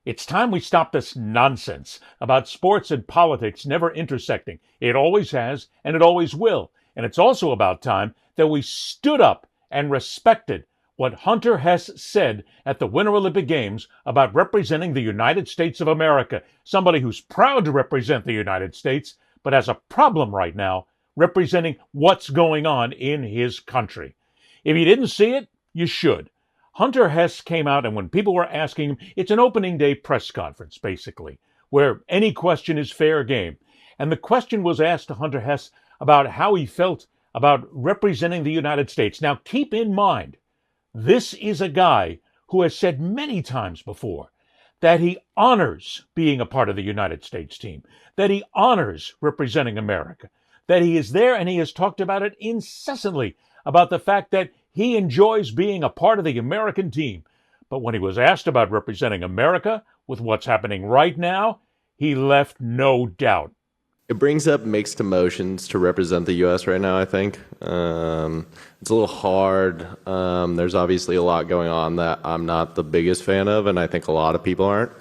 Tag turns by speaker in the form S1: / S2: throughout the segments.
S1: It's time we stop this nonsense about sports and politics never intersecting. It always has, and it always will. And it's also about time that we stood up and respected what Hunter Hess said at the Winter Olympic Games about representing the United States of America. Somebody who's proud to represent the United States, but has a problem right now representing what's going on in his country. If you didn't see it, you should. Hunter Hess came out, and when people were asking him, it's an opening day press conference, basically, where any question is fair game. And the question was asked to Hunter Hess about how he felt about representing the United States. Now, keep in mind, this is a guy who has said many times before that he honors being a part of the United States team, that he honors representing America, that he is there, and he has talked about it incessantly, about the fact that he enjoys being a part of the American team. But when he was asked about representing America with what's happening right now, he left no doubt.
S2: It brings up mixed emotions to represent the U.S. right now, I think. It's a little hard. There's obviously a lot going on that I'm not the biggest fan of, and I think a lot of people aren't.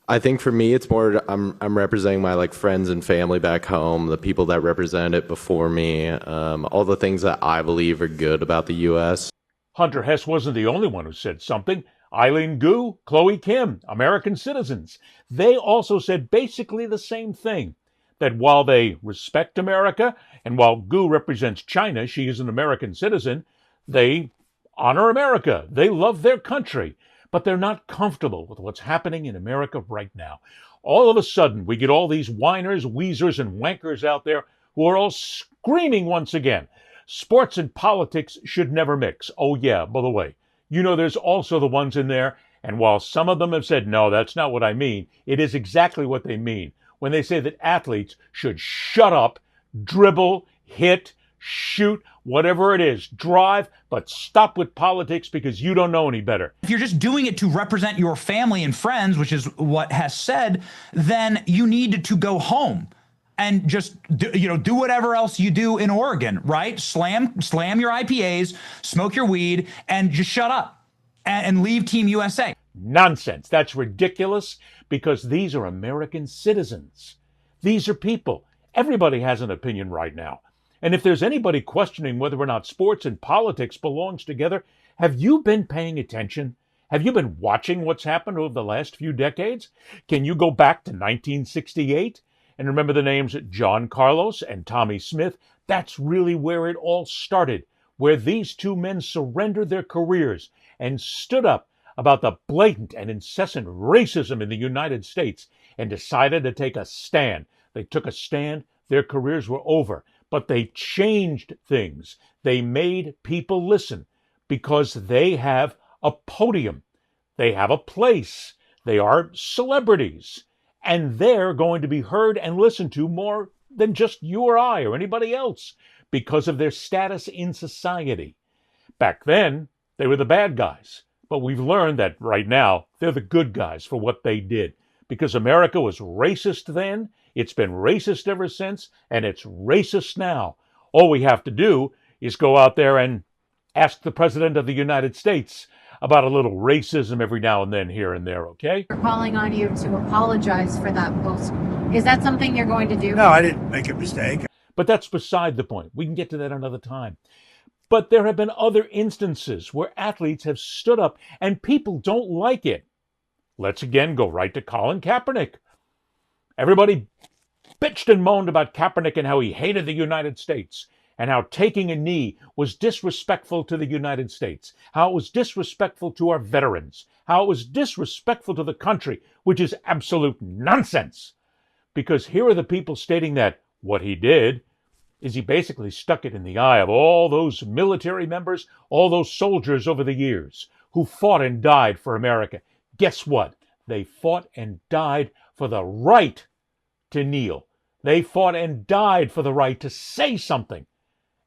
S2: I think for me, it's more I'm representing my friends and family back home, the people that represent it before me, all the things that I believe are good about the U.S.
S1: Hunter Hess wasn't the only one who said something. Eileen Gu, Chloe Kim, American citizens, they also said basically the same thing, that while they respect America, and while Gu represents China, she is an American citizen, they honor America. They love their country, but they're not comfortable with what's happening in America right now. All of a sudden, we get all these whiners, wheezers, and wankers out there who are all screaming once again. Sports and politics should never mix. Oh yeah, by the way, you know there's also the ones in there, and while some of them have said, no, that's not what I mean, it is exactly what they mean when they say that athletes should shut up, dribble, hit, shoot, whatever it is, drive, but stop with politics because you don't know any better.
S3: If you're just doing it to represent your family and friends, which is what Hess said, then you need to go home and just do whatever else you do in Oregon, right? Slam your IPAs, smoke your weed, and just shut up and leave Team USA.
S1: Nonsense. That's ridiculous because these are American citizens. These are people. Everybody has an opinion right now. And if there's anybody questioning whether or not sports and politics belongs together, have you been paying attention? Have you been watching what's happened over the last few decades? Can you go back to 1968 and remember the names John Carlos and Tommy Smith? That's really where it all started, where these two men surrendered their careers and stood up about the blatant and incessant racism in the United States and decided to take a stand. They took a stand. Their careers were over. But they changed things. They made people listen because they have a podium. They have a place. They are celebrities. And they're going to be heard and listened to more than just you or I or anybody else because of their status in society. Back then, they were the bad guys. But we've learned that right now, they're the good guys for what they did. Because America was racist then, it's been racist ever since, and it's racist now. All we have to do is go out there and ask the President of the United States about a little racism every now and then here and there, okay?
S4: We're calling on you to apologize for that post. Is that something you're going to do?
S5: No, I didn't make a mistake.
S1: But that's beside the point. We can get to that another time. But there have been other instances where athletes have stood up and people don't like it. Let's again go right to Colin Kaepernick. Everybody bitched and moaned about Kaepernick and how he hated the United States and how taking a knee was disrespectful to the United States, how it was disrespectful to our veterans, how it was disrespectful to the country, which is absolute nonsense. Because here are the people stating that what he did is he basically stuck it in the eye of all those military members, all those soldiers over the years who fought and died for America. Guess what? They fought and died for the right to kneel. They fought and died for the right to say something.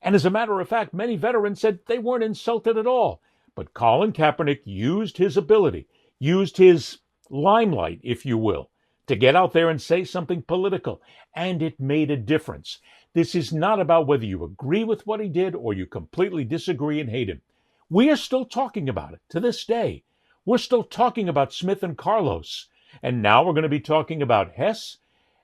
S1: And as a matter of fact, many veterans said they weren't insulted at all. But Colin Kaepernick used his ability, used his limelight, if you will, to get out there and say something political. And it made a difference. This is not about whether you agree with what he did or you completely disagree and hate him. We are still talking about it to this day. We're still talking about Smith and Carlos. And now we're going to be talking about Hess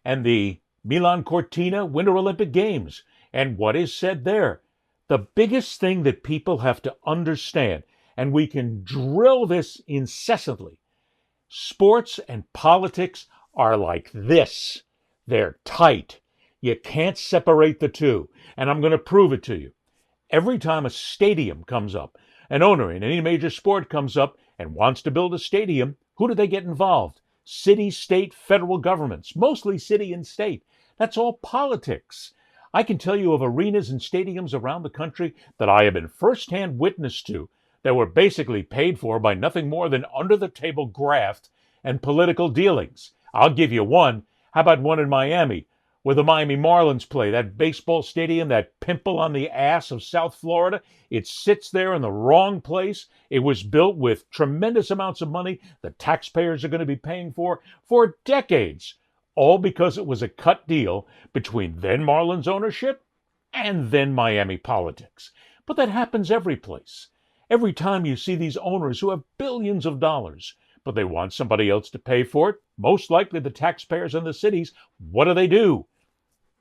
S1: and the Milan Cortina Winter Olympic Games and what is said there. The biggest thing that people have to understand, and we can drill this incessantly, sports and politics are like this. They're tight. You can't separate the two. And I'm going to prove it to you. Every time a stadium comes up, an owner in any major sport comes up and wants to build a stadium, who do they get involved? City, state, federal governments, mostly city and state. That's all politics. I can tell you of arenas and stadiums around the country that I have been firsthand witness to that were basically paid for by nothing more than under-the-table graft and political dealings. I'll give you one. How about one in Miami, where the Miami Marlins play, that baseball stadium, that pimple on the ass of South Florida? It sits there in the wrong place. It was built with tremendous amounts of money the taxpayers are going to be paying for decades, all because it was a cut deal between then Marlins ownership and then Miami politics. But that happens every place. Every time you see these owners who have billions of dollars, but they want somebody else to pay for it, most likely the taxpayers in the cities, what do?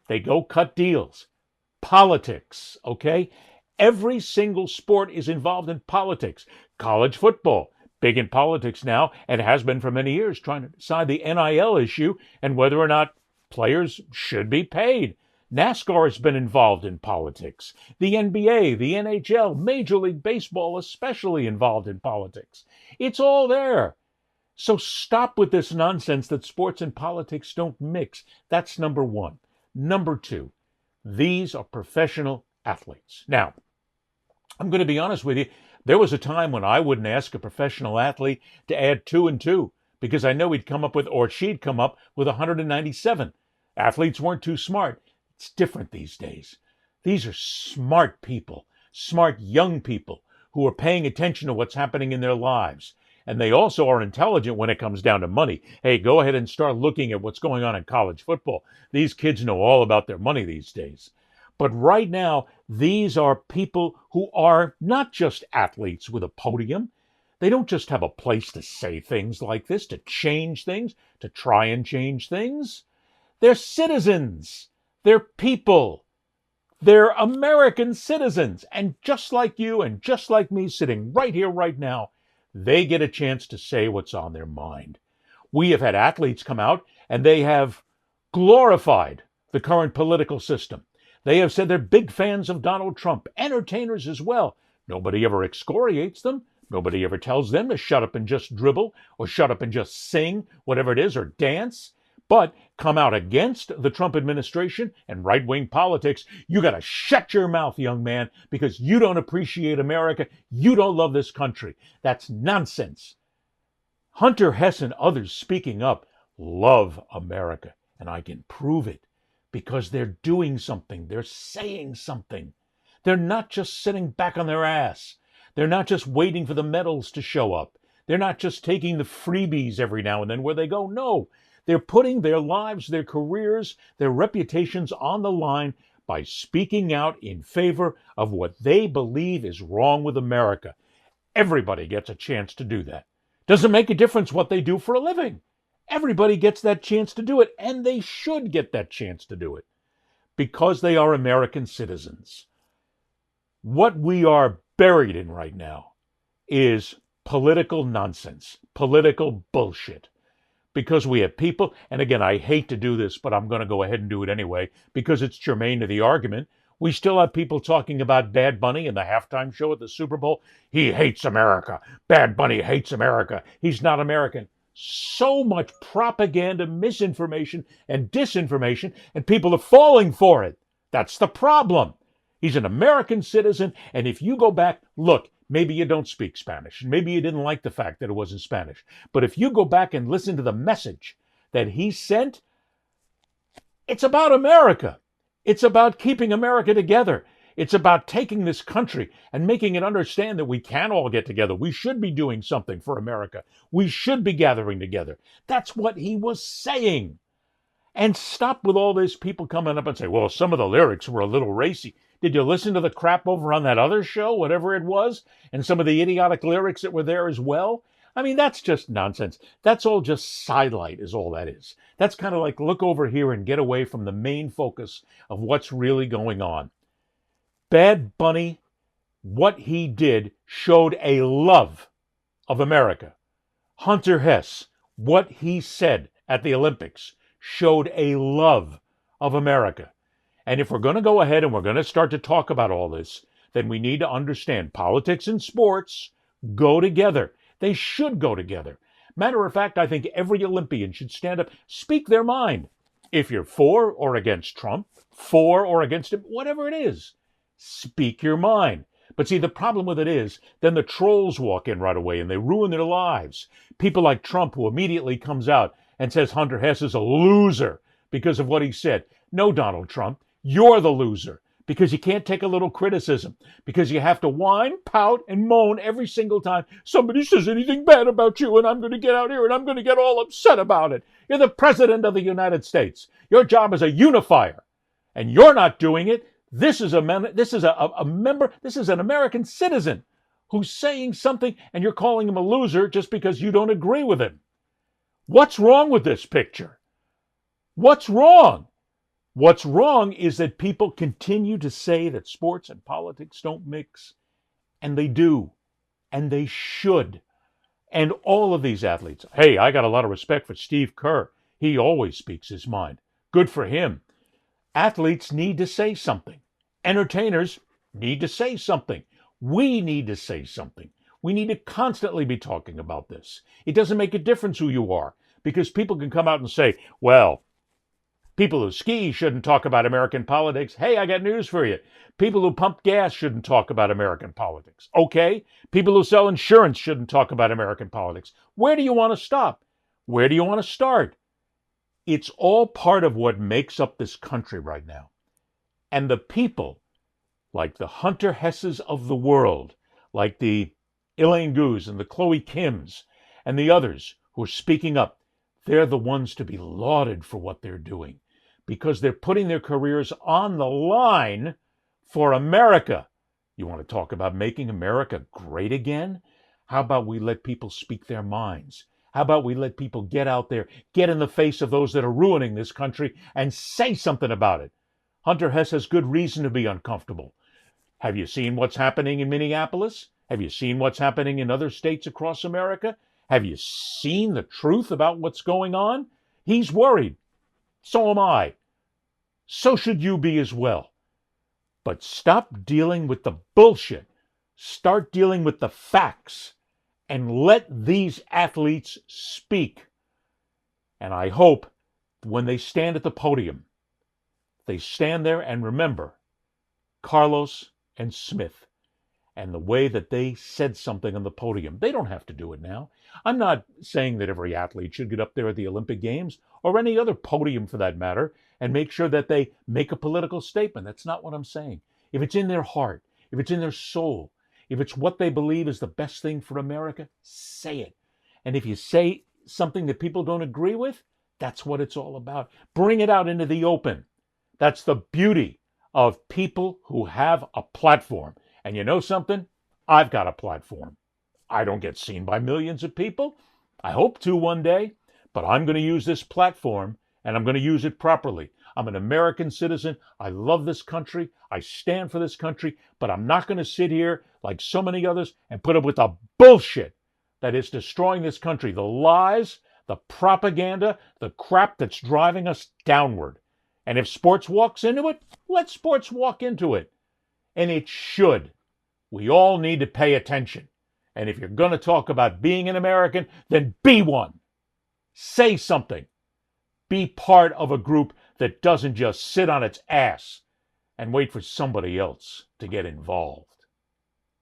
S1: They go cut deals. Politics, okay? Every single sport is involved in politics. College football, big in politics now, and has been for many years, trying to decide the NIL issue and whether or not players should be paid. NASCAR has been involved in politics. The NBA, the NHL, Major League Baseball especially involved in politics. It's all there. So stop with this nonsense that sports and politics don't mix. That's number one. Number two, these are professional athletes. Now, I'm going to be honest with you. There was a time when I wouldn't ask a professional athlete to add 2 and 2 because I know he'd come up with, or she'd come up with 197. Athletes weren't too smart. It's different these days. These are smart people, smart young people who are paying attention to what's happening in their lives. And they also are intelligent when it comes down to money. Hey, go ahead and start looking at what's going on in college football. These kids know all about their money these days. But right now, these are people who are not just athletes with a podium. They don't just have a place to say things like this, to change things, to try and change things. They're citizens. They're people. They're American citizens. And just like you and just like me sitting right here, right now, they get a chance to say what's on their mind. We have had athletes come out and they have glorified the current political system. They have said they're big fans of Donald Trump, entertainers as well. Nobody ever excoriates them. Nobody ever tells them to shut up and just dribble or shut up and just sing, whatever it is, or dance. But come out against the Trump administration and right-wing politics, you got to shut your mouth, young man, because you don't appreciate America. You don't love this country. That's nonsense. Hunter Hess and others speaking up love America, and I can prove it because they're doing something. They're saying something. They're not just sitting back on their ass. They're not just waiting for the medals to show up. They're not just taking the freebies every now and then where they go. No. They're putting their lives, their careers, their reputations on the line by speaking out in favor of what they believe is wrong with America. Everybody gets a chance to do that. Doesn't make a difference what they do for a living. Everybody gets that chance to do it, and they should get that chance to do it because they are American citizens. What we are buried in right now is political nonsense, political bullshit. Because we have people, and again, I hate to do this, but I'm going to go ahead and do it anyway, because it's germane to the argument. We still have people talking about Bad Bunny in the halftime show at the Super Bowl. He hates America. Bad Bunny hates America. He's not American. So much propaganda, misinformation, and disinformation, and people are falling for it. That's the problem. He's an American citizen, and if you go back, look, maybe you don't speak Spanish. Maybe you didn't like the fact that it was in Spanish. But if you go back and listen to the message that he sent, it's about America. It's about keeping America together. It's about taking this country and making it understand that we can all get together. We should be doing something for America. We should be gathering together. That's what he was saying. And stop with all these people coming up and say, well, some of the lyrics were a little racy. Did you listen to the crap over on that other show, whatever it was, and some of the idiotic lyrics that were there as well? I mean, that's just nonsense. That's all just sidelight is all that is. That's kind of like look over here and get away from the main focus of what's really going on. Bad Bunny, what he did showed a love of America. Hunter Hess, what he said at the Olympics showed a love of America. And if we're going to go ahead and we're going to start to talk about all this, then we need to understand politics and sports go together. They should go together. Matter of fact, I think every Olympian should stand up, speak their mind. If you're for or against Trump, for or against him, whatever it is, speak your mind. But see, the problem with it is, then the trolls walk in right away and they ruin their lives. People like Trump, who immediately comes out and says Hunter Hess is a loser because of what he said. No, Donald Trump, you're the loser because you can't take a little criticism, because you have to whine, pout, and moan every single time somebody says anything bad about you, and I'm going to get out here and I'm going to get all upset about it. You're the president of the United States. Your job is a unifier, and you're not doing it. This is an American citizen who's saying something, and you're calling him a loser just because you don't agree with him. What's wrong with this picture? What's wrong? What's wrong is that people continue to say that sports and politics don't mix, and they do, and they should. And all of these athletes, hey, I got a lot of respect for Steve Kerr. He always speaks his mind. Good for him. Athletes need to say something. Entertainers need to say something. We need to say something. We need to constantly be talking about this. It doesn't make a difference who you are, because people can come out and say, well, people who ski shouldn't talk about American politics. Hey, I got news for you. People who pump gas shouldn't talk about American politics. Okay? People who sell insurance shouldn't talk about American politics. Where do you want to stop? Where do you want to start? It's all part of what makes up this country right now. And the people, like the Hunter Hesses of the world, like the Elaine Goos and the Chloe Kims and the others who are speaking up, they're the ones to be lauded for what they're doing, because they're putting their careers on the line for America. You want to talk about making America great again? How about we let people speak their minds? How about we let people get out there, get in the face of those that are ruining this country, and say something about it? Hunter Hess has good reason to be uncomfortable. Have you seen what's happening in Minneapolis? Have you seen what's happening in other states across America? Have you seen the truth about what's going on? He's worried. So am I. So should you be as well. But stop dealing with the bullshit. Start dealing with the facts. And let these athletes speak. And I hope when they stand at the podium, they stand there and remember Carlos and Smith and the way that they said something on the podium. They don't have to do it now. I'm not saying that every athlete should get up there at the Olympic Games or any other podium for that matter and make sure that they make a political statement. That's not what I'm saying. If it's in their heart, if it's in their soul, if it's what they believe is the best thing for America, say it. And if you say something that people don't agree with, that's what it's all about. Bring it out into the open. That's the beauty of people who have a platform. And you know something? I've got a platform. I don't get seen by millions of people. I hope to one day, but I'm going to use this platform and I'm going to use it properly. I'm an American citizen. I love this country. I stand for this country, but I'm not going to sit here like so many others and put up with the bullshit that is destroying this country. The lies, the propaganda, the crap that's driving us downward. And if sports walks into it, let sports walk into it. And it should. We all need to pay attention. And if you're going to talk about being an American, then be one. Say something. Be part of a group that doesn't just sit on its ass and wait for somebody else to get involved.